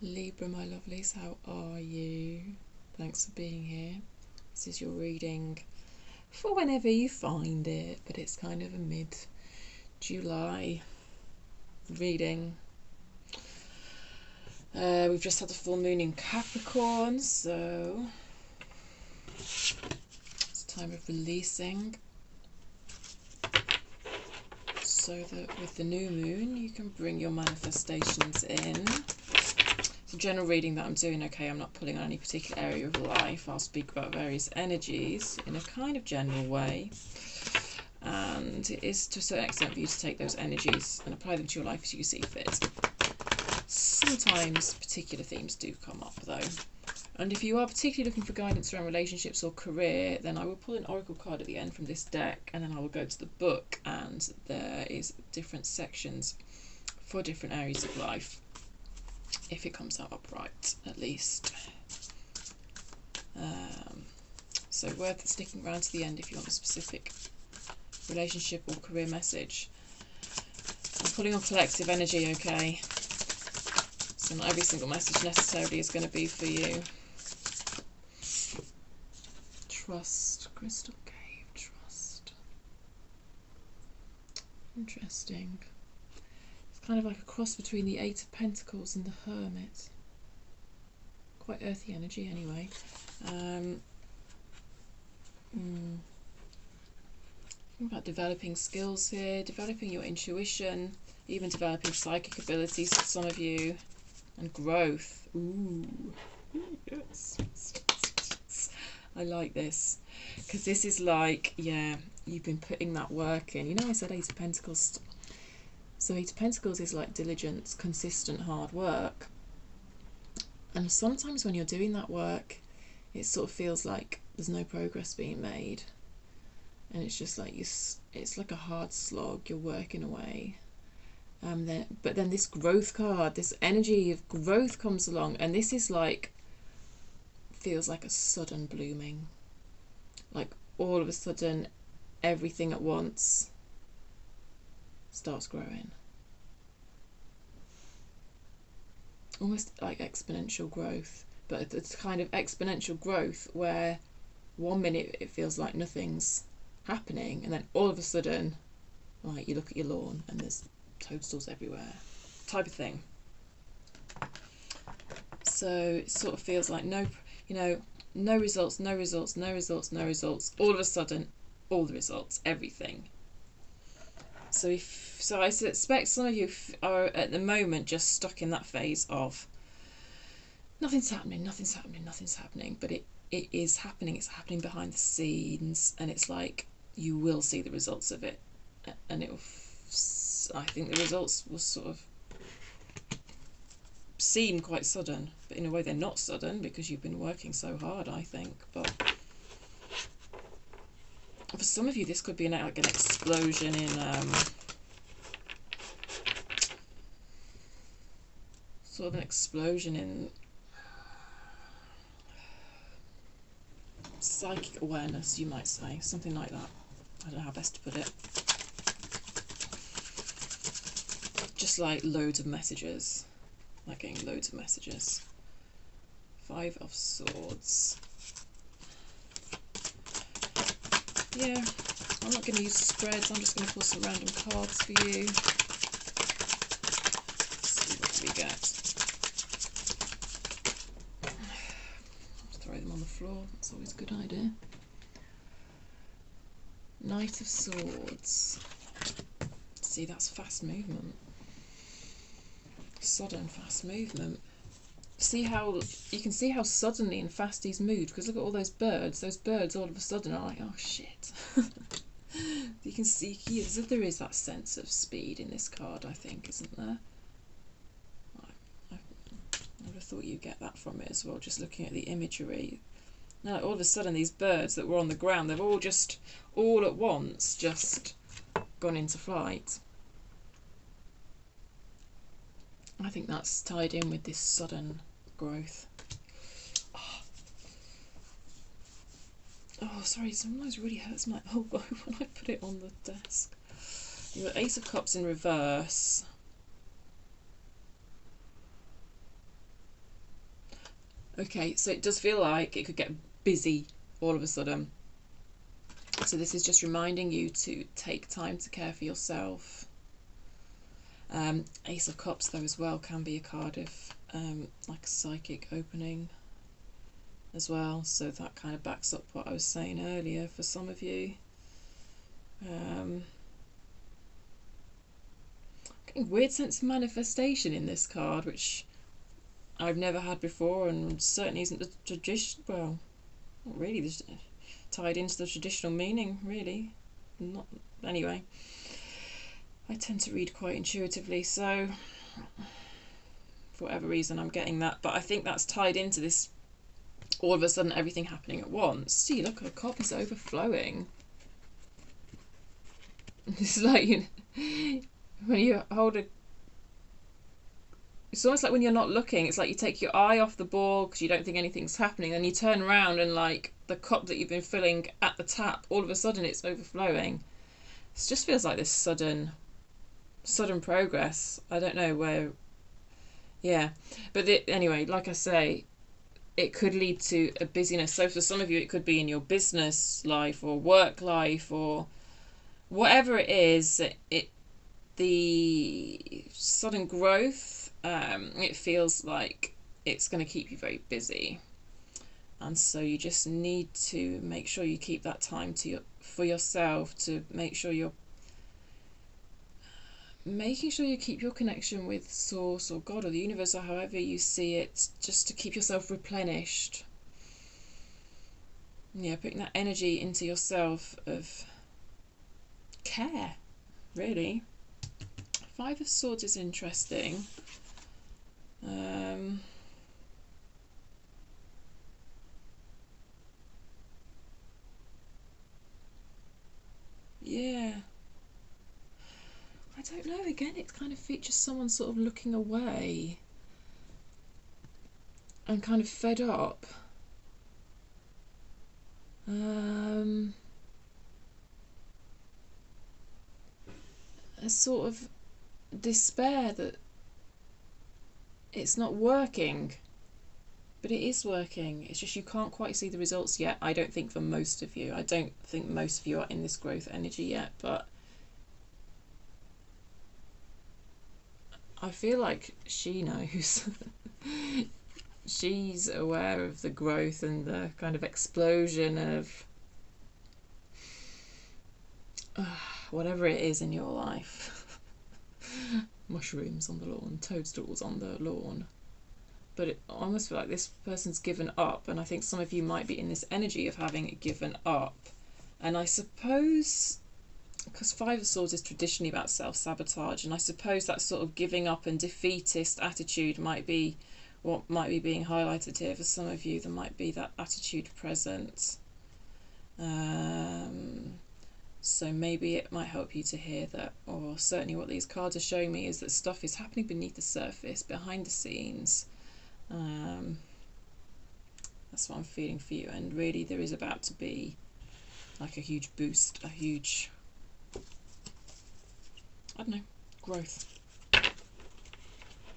Libra, my lovelies, how are you? Thanks for being here. This is your reading for whenever you find it, but it's kind of a mid-July reading. We've just had a full moon in Capricorn, so it's a time of releasing, so that with the new moon you can bring your manifestations in. It's a general reading that I'm doing, okay? I'm not pulling on any particular area of life. I'll speak about various energies in a kind of general way, and it is to a certain extent for you to take those energies and apply them to your life as you see fit. Sometimes particular themes do come up though, and if you are particularly looking for guidance around relationships or career, then I will pull an oracle card at the end from this deck, and then I will go to the book, and there is different sections for different areas of life, if it comes out upright at least. So worth sticking around to the end if you want a specific relationship or career message. I'm pulling on collective energy, okay? So not every single message necessarily is going to be for you. Trust, crystal cave, trust. Interesting. It's kind of like a cross between the Eight of Pentacles and the Hermit. Quite earthy energy anyway. About developing skills here, developing your intuition, even developing psychic abilities for some of you, and growth. Ooh, yes. I like this, because this is like, yeah, you've been putting that work in. You know, I said Eight of Pentacles. So Eight of Pentacles is like diligence, consistent, hard work. And sometimes when you're doing that work, it sort of feels like there's no progress being made. And it's just like, it's like a hard slog, you're working away. But then this growth card, this energy of growth comes along, and this is like, feels like a sudden blooming. Like all of a sudden, everything at once starts growing. Almost like exponential growth, but it's kind of exponential growth where 1 minute it feels like nothing's happening, and then all of a sudden, like, you look at your lawn and there's toadstools everywhere, type of thing. So it sort of feels like no results, no results, no results, no results. All of a sudden, all the results, everything. So I suspect some of you are at the moment just stuck in that phase of nothing's happening, nothing's happening, nothing's happening. But it is happening. It's happening behind the scenes, and it's like you will see the results of it, and it will. I think the results will sort of seem quite sudden, but in a way they're not sudden because you've been working so hard, I think. But for some of you, this could be like an explosion in sort of an explosion in psychic awareness, you might say, something like that. I don't know how best to put it. Just like loads of messages, like getting loads of messages. Five of Swords. Yeah, I'm not going to use the spreads, I'm just going to pull some random cards for you. Let's see what we get. Throw them on the floor, that's always a good idea. Knight of Swords. See, that's fast movement. Sudden fast movement. See how you can see how suddenly and fast he's moved, because look at all those birds. Those birds all of a sudden are like, oh shit. You can see there is that sense of speed in this card, I think, isn't there? I would have thought you'd get that from it as well, just looking at the imagery. Now all of a sudden these birds that were on the ground, they've all just all at once just gone into flight. I think that's tied in with this sudden growth. Oh, sorry, sometimes really hurts my elbow when I put it on the desk. You've got Ace of Cups in reverse. Okay, so it does feel like it could get busy all of a sudden. So this is just reminding you to take time to care for yourself. Ace of Cups though as well can be a card of like a psychic opening as well, so that kind of backs up what I was saying earlier for some of you. Getting a weird sense of manifestation in this card, which I've never had before, and certainly isn't the tradition. Well, not really tied into the traditional meaning, really. Not anyway. I tend to read quite intuitively, so for whatever reason I'm getting that. But I think that's tied into this all of a sudden everything happening at once. See, look, the cup is overflowing. It's like, you know, when you hold a... It's almost like when you're not looking, it's like you take your eye off the ball because you don't think anything's happening, and you turn around and like the cup that you've been filling at the tap, all of a sudden it's overflowing. It just feels like this sudden progress. I don't know where... Yeah, but anyway, like I say, it could lead to a busyness. So for some of you, it could be in your business life or work life or whatever it is. The sudden growth, it feels like it's going to keep you very busy, and so you just need to make sure you keep that time for yourself, to make sure you're making sure you keep your connection with Source or God or the universe or however you see it, just to keep yourself replenished. Yeah, putting that energy into yourself of care, really. Five of Swords is interesting. Yeah. I don't know, again, it kind of features someone sort of looking away and kind of fed up. A sort of despair that it's not working, but it is working. It's just you can't quite see the results yet. I don't think for most of you. I don't think most of you are in this growth energy yet, but I feel like she knows. She's aware of the growth and the kind of explosion of whatever it is in your life. Mushrooms on the lawn, toadstools on the lawn. But I almost feel like this person's given up, and I think some of you might be in this energy of having given up. And I suppose, because Five of Swords is traditionally about self-sabotage, and I suppose that sort of giving up and defeatist attitude might be what might be being highlighted here for some of you. There might be that attitude present. So maybe it might help you to hear that, or certainly what these cards are showing me is that stuff is happening beneath the surface, behind the scenes. That's what I'm feeling for you, and really there is about to be like a huge boost, a huge, I don't know, growth.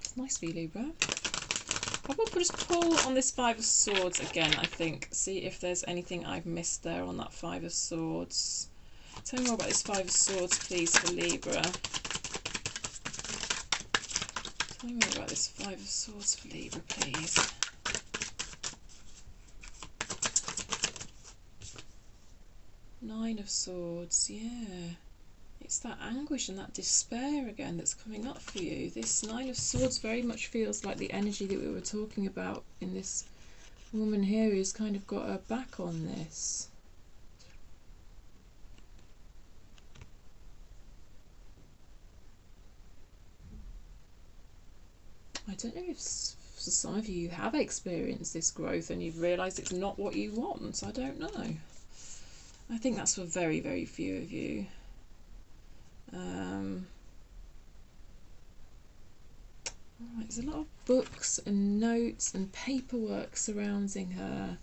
It's nice for you, Libra. I will just pull on this Five of Swords again, I think. See if there's anything I've missed there on that Five of Swords. Tell me more about this Five of Swords, please, for Libra. Tell me more about this Five of Swords for Libra, please. Nine of Swords, yeah. It's that anguish and that despair again that's coming up for you. This Nine of Swords very much feels like the energy that we were talking about in this woman here who's kind of got her back on this. I don't know if for some of you have experienced this growth and you've realised it's not what you want. I don't know. I think that's for very, very few of you. Right, there's a lot of books and notes and paperwork surrounding her.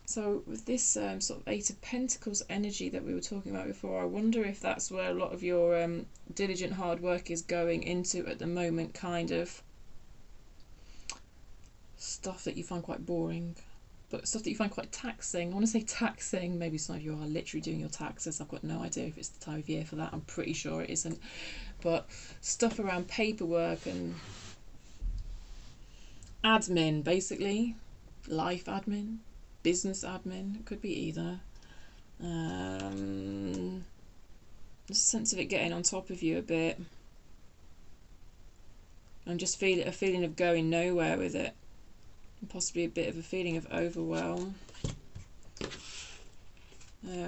So with this sort of Eight of Pentacles energy that we were talking about before, I wonder if that's where a lot of your diligent hard work is going into at the moment, kind of stuff that you find quite boring, but stuff that you find quite taxing. I want to say taxing. Maybe some of you are literally doing your taxes. I've got no idea if it's the time of year for that. I'm pretty sure it isn't. But stuff around paperwork and admin, basically. Life admin, business admin. It could be either. There's a sense of it getting on top of you a bit. I'm just feeling a feeling of going nowhere with it. And possibly a bit of a feeling of overwhelm.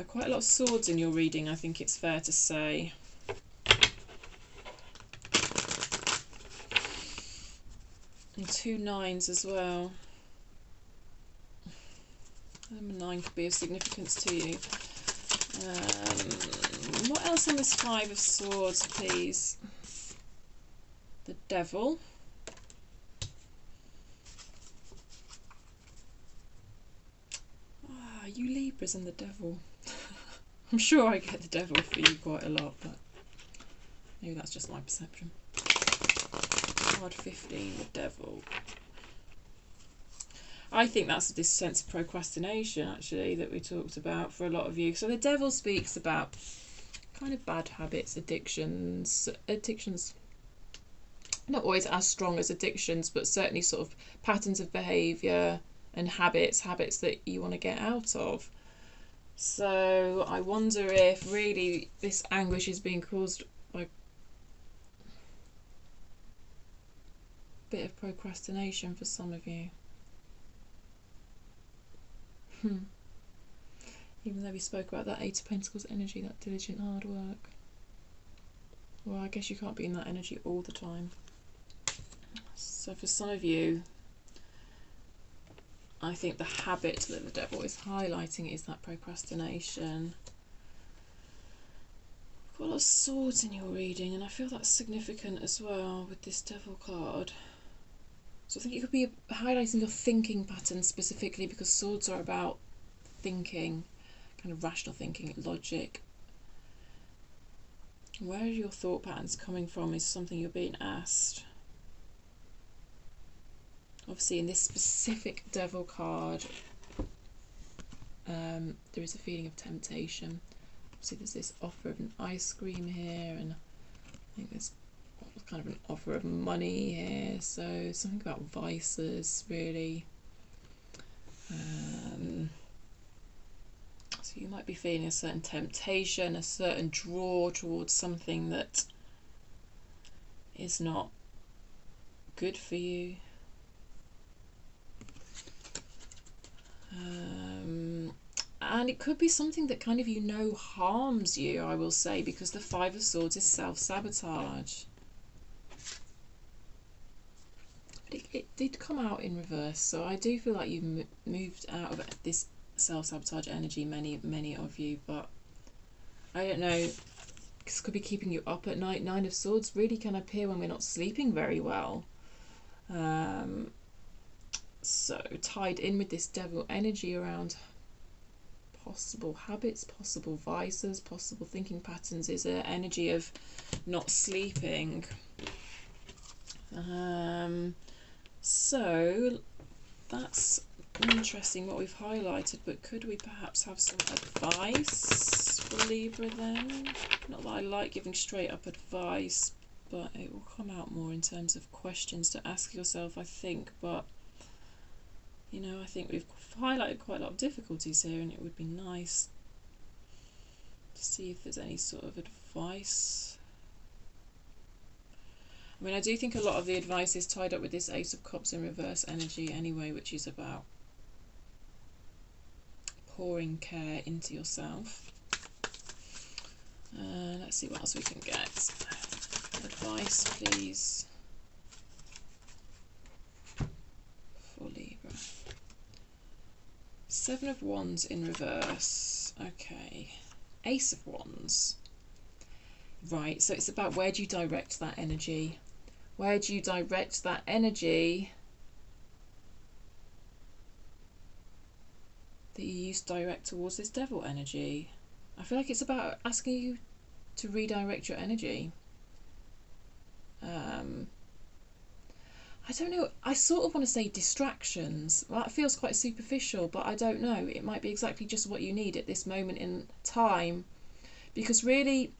Quite a lot of swords in your reading, I think it's fair to say. And 2 9s as well. Number 9 could be of significance to you. What else on this 5 of Swords, please? The Devil. You Libras and the Devil. I'm sure I get the Devil for you quite a lot, but maybe that's just my perception. Card 15, the Devil. I think that's this sense of procrastination, actually, that we talked about for a lot of you. So the Devil speaks about kind of bad habits, addictions, not always as strong as addictions, but certainly sort of patterns of behaviour and habits that you want to get out of. So I wonder if really this anguish is being caused by a bit of procrastination for some of you. Even though we spoke about that 8 of Pentacles energy, that diligent hard work. Well, I guess you can't be in that energy all the time. So for some of you, I think the habit that the Devil is highlighting is that procrastination. I've got a lot of swords in your reading, and I feel that's significant as well with this Devil card. So I think it could be highlighting your thinking patterns specifically, because swords are about thinking, kind of rational thinking, logic. Where are your thought patterns coming from is something you're being asked. Obviously in this specific Devil card, there is a feeling of temptation. Obviously there's this offer of an ice cream here, and I think there's kind of an offer of money here, so something about vices really. So you might be feeling a certain temptation, a certain draw towards something that is not good for you. And it could be something that kind of harms you, I will say, because the 5 of Swords is self-sabotage. But it did come out in reverse, so I do feel like you've moved out of this self-sabotage energy, many of you, but I don't know, this could be keeping you up at night. 9 of Swords really can appear when we're not sleeping very well. So tied in with this Devil energy around possible habits, possible vices, possible thinking patterns is an energy of not sleeping. So that's interesting what we've highlighted, but could we perhaps have some advice for Libra then? Not that I like giving straight up advice, but it will come out more in terms of questions to ask yourself, I think. But you know, I think we've highlighted quite a lot of difficulties here, and it would be nice to see if there's any sort of advice. I mean, I do think a lot of the advice is tied up with this Ace of Cups in reverse energy anyway, which is about pouring care into yourself. Let's see what else we can get. Advice, please, for Libra. 7 of Wands in reverse. Okay. Ace of Wands. Right, so it's about where do you direct that energy? Where do you direct that energy that you used to direct towards this Devil energy? I feel like it's about asking you to redirect your energy. I don't know, I sort of want to say distractions. That feels quite superficial, but I don't know. It might be exactly just what you need at this moment in time. Because really,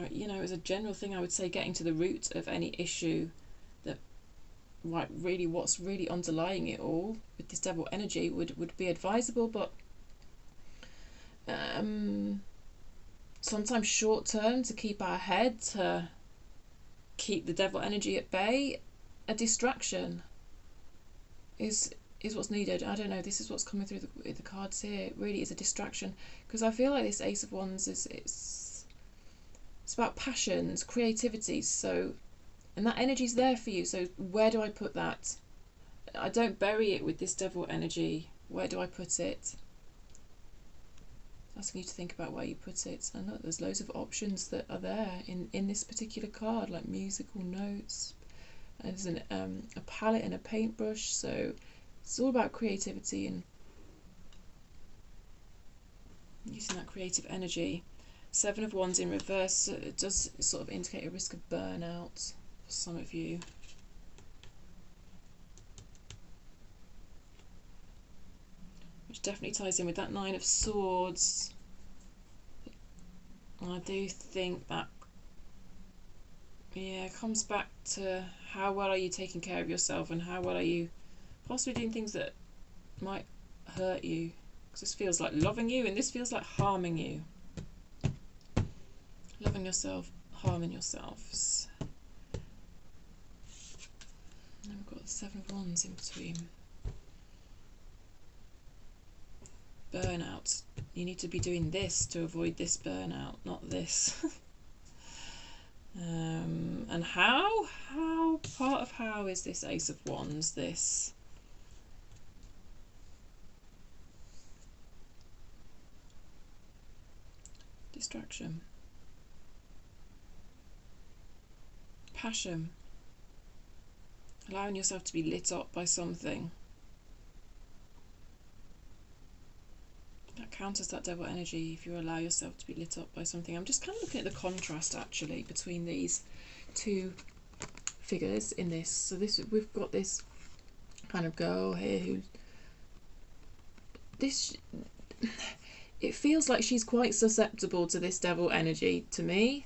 you know, as a general thing, I would say getting to the root of any issue, that really what's really underlying it all with this devil energy would be advisable, but sometimes short term, to keep our head, to keep the devil energy at bay, a distraction is what's needed. I don't know, this is what's coming through the cards here. It really is a distraction, because I feel like this Ace of Wands is it's about passions, creativity, so, and that energy's there for you. So where do I put that? I don't bury it with this devil energy. Where do I put it? Asking you to think about where you put it. And look, there's loads of options that are there in this particular card, like musical notes. And there's a palette and a paintbrush. So it's all about creativity and using that creative energy. Seven of Wands in reverse, it does sort of indicate a risk of burnout for some of you. Which definitely ties in with that Nine of Swords. And I do think that, yeah, it comes back to how well are you taking care of yourself, and how well are you possibly doing things that might hurt you. Because this feels like loving you, and this feels like harming you. Loving yourself, harming yourselves. And then we've got the Seven of Wands in between. Burnout. You need to be doing this to avoid this burnout, not this. And how part of how is this Ace of Wands, this distraction, passion, allowing yourself to be lit up by something. That counters that devil energy if you allow yourself to be lit up by something. I'm just kind of looking at the contrast actually between these two figures in this. So this, we've got this kind of girl here who, this, it feels like she's quite susceptible to this devil energy to me.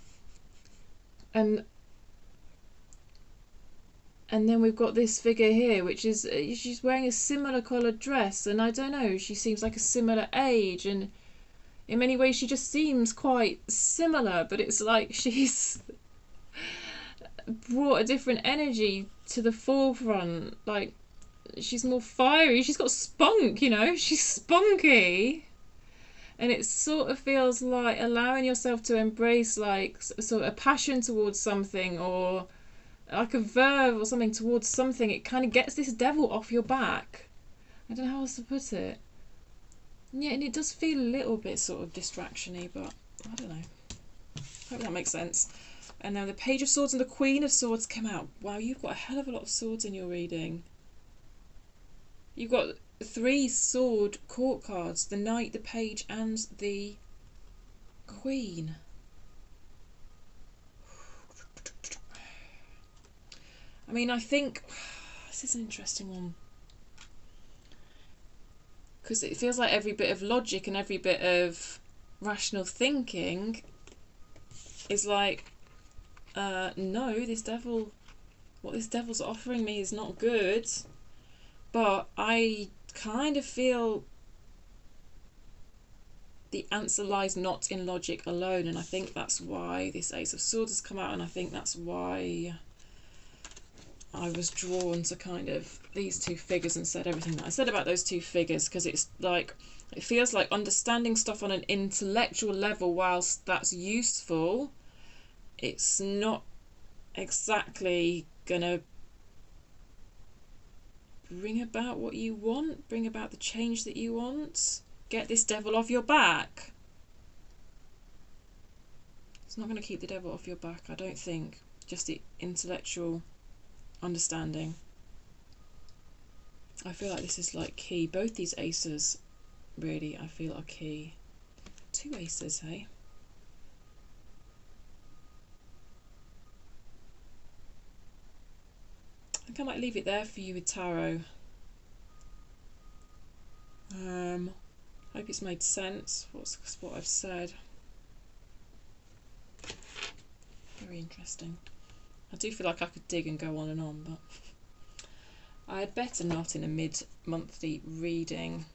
And then we've got this figure here, which is, she's wearing a similar coloured dress, and I don't know, she seems like a similar age, and in many ways she just seems quite similar, but it's like she's brought a different energy to the forefront. Like, she's more fiery, she's got spunk, you know, she's spunky. And it sort of feels like allowing yourself to embrace like sort of a passion towards something, or like a verve or something towards something. It kind of gets this devil off your back. I don't know how else to put it. Yeah, and it does feel a little bit sort of distraction-y, but I don't know. Hope that makes sense. And then the Page of Swords and the Queen of Swords come out. Wow, you've got a hell of a lot of swords in your reading. You've got 3 sword court cards, the Knight, the Page and the Queen. I mean, I think this is an interesting one, because it feels like every bit of logic and every bit of rational thinking is like, no, this devil, what this devil's offering me is not good. But I kind of feel the answer lies not in logic alone, and I think that's why this Ace of Swords has come out, and I think that's why I was drawn to kind of these two figures and said everything that I said about those two figures, because it's like, it feels like understanding stuff on an intellectual level, whilst that's useful, it's not exactly gonna bring about what you want, bring about the change that you want, get this devil off your back. It's not going to keep the devil off your back, I don't think. Just the intellectual understanding. I feel like this is like key. Both these aces really, I feel, are key. 2 aces, hey? think I might leave it there for you with tarot. Hope it's made sense, what I've said. Very interesting. I do feel like I could dig and go on and on, but I had better not in a mid-monthly reading.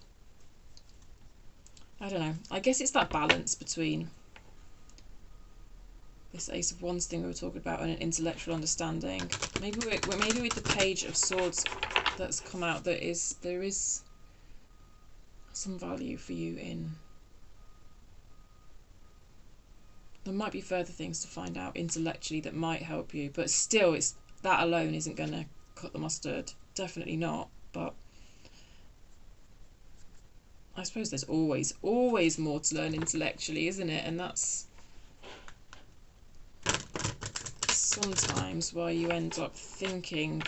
I don't know. I guess it's that balance between this Ace of Wands thing we were talking about and an intellectual understanding. Maybe with the Page of Swords that's come out, there is some value for you in. There might be further things to find out intellectually that might help you, but still, that alone isn't going to cut the mustard. Definitely not. But I suppose there's always more to learn intellectually, isn't it? And that's sometimes why you end up thinking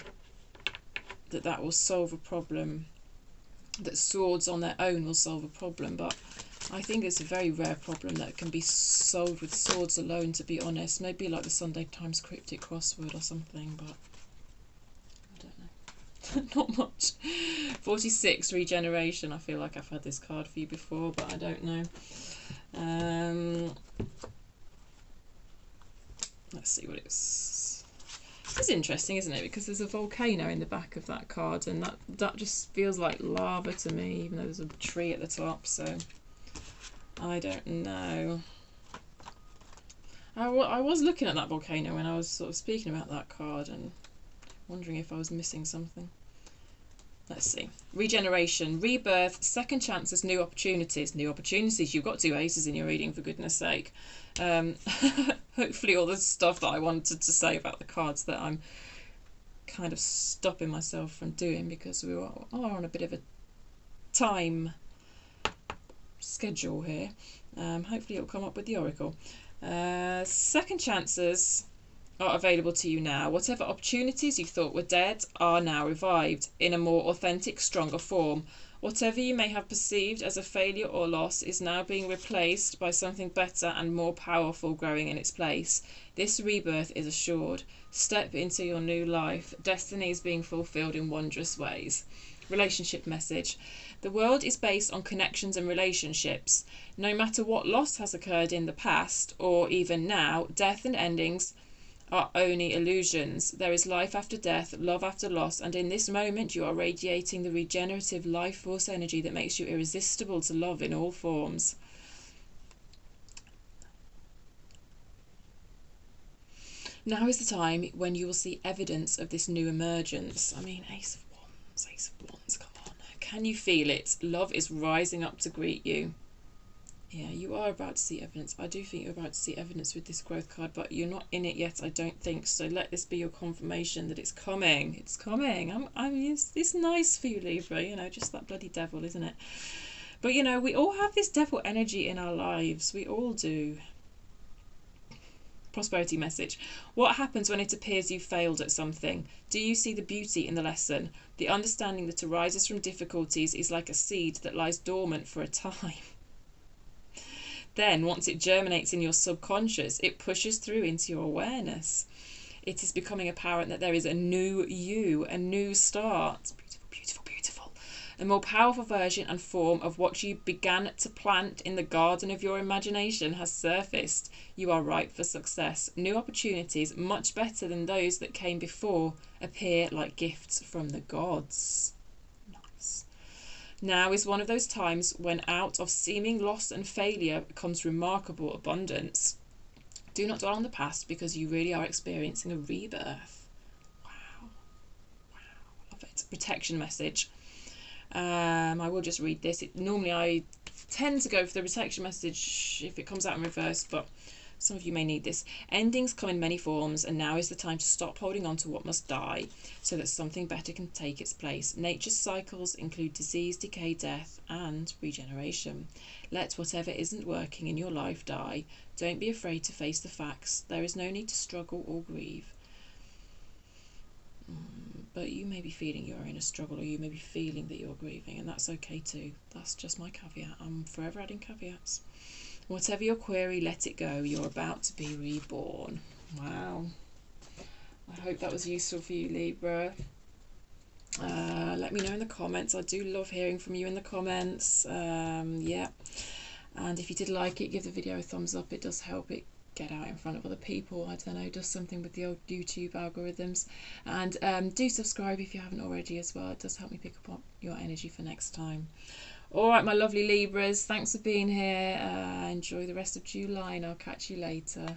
that will solve a problem, that swords on their own will solve a problem, but I think it's a very rare problem that can be solved with swords alone, to be honest. Maybe like the Sunday Times cryptic crossword or something, but I don't know. Not much. 46, regeneration. I feel like I've had this card for you before, but I don't know. Let's see what it's... This is interesting, isn't it? Because there's a volcano in the back of that card, and that just feels like lava to me, even though there's a tree at the top, so... I don't know. I was looking at that volcano when I was sort of speaking about that card and wondering if I was missing something. Let's see. Regeneration, rebirth, second chances, new opportunities. New opportunities. You've got 2 aces in your reading, for goodness sake. Hopefully all the stuff that I wanted to say about the cards that I'm kind of stopping myself from doing because we are on a bit of a time schedule here. Hopefully it'll come up with the oracle. Second chances are available to you now. Whatever opportunities you thought were dead are now revived in a more authentic, stronger form. Whatever you may have perceived as a failure or loss is now being replaced by something better and more powerful growing in its place. This rebirth is assured. Step into your new life. Destiny is being fulfilled in wondrous ways. Relationship message. The world is based on connections and relationships. No matter what loss has occurred in the past or even now, death and endings are only illusions. There is life after death, love after loss, and in this moment you are radiating the regenerative life force energy that makes you irresistible to love in all forms. Now is the time when you will see evidence of this new emergence. I mean, Ace of Wands, come on. Can you feel it? Love is rising up to greet you. Yeah, you are about to see evidence. I do think you're about to see evidence with this growth card, but you're not in it yet, I don't think. So let this be your confirmation that it's coming. It's coming. I mean, it's nice for you, Libra, you know, just that bloody devil, isn't it? But, you know, we all have this devil energy in our lives. We all do. Prosperity message. What happens when it appears you failed at something? Do you see the beauty in the lesson? The understanding that arises from difficulties is like a seed that lies dormant for a time. Then, once it germinates in your subconscious, it pushes through into your awareness. It is becoming apparent that there is a new you, a new start. Beautiful, beautiful, beautiful. A more powerful version and form of what you began to plant in the garden of your imagination has surfaced. You are ripe for success. New opportunities, much better than those that came before, appear like gifts from the gods. Nice. Now is one of those times when out of seeming loss and failure comes remarkable abundance. Do not dwell on the past because you really are experiencing a rebirth. Wow. Wow. Love it. Protection message. I will just read this. Normally I tend to go for the protection message if it comes out in reverse, but some of you may need this. Endings come in many forms, and now is the time to stop holding on to what must die so that something better can take its place. Nature's cycles include disease, decay, death, and regeneration. Let whatever isn't working in your life die. Don't be afraid to face the facts. There is no need to struggle or grieve. But you may be feeling you're in a struggle, or you may be feeling that you're grieving, and that's okay too. That's just my caveat. I'm forever adding caveats. Whatever your query, let it go. You're about to be reborn. Wow. I hope that was useful for you, Libra. let me know in the comments. I do love hearing from you in the comments. Yeah, and if you did like it, give the video a thumbs up. It does help it get out in front of other people. I don't know, does something with the old YouTube algorithms. And do subscribe if you haven't already as well. It does help me pick up on your energy for next time. All right, my lovely Libras, thanks for being here. Enjoy the rest of July, and I'll catch you later.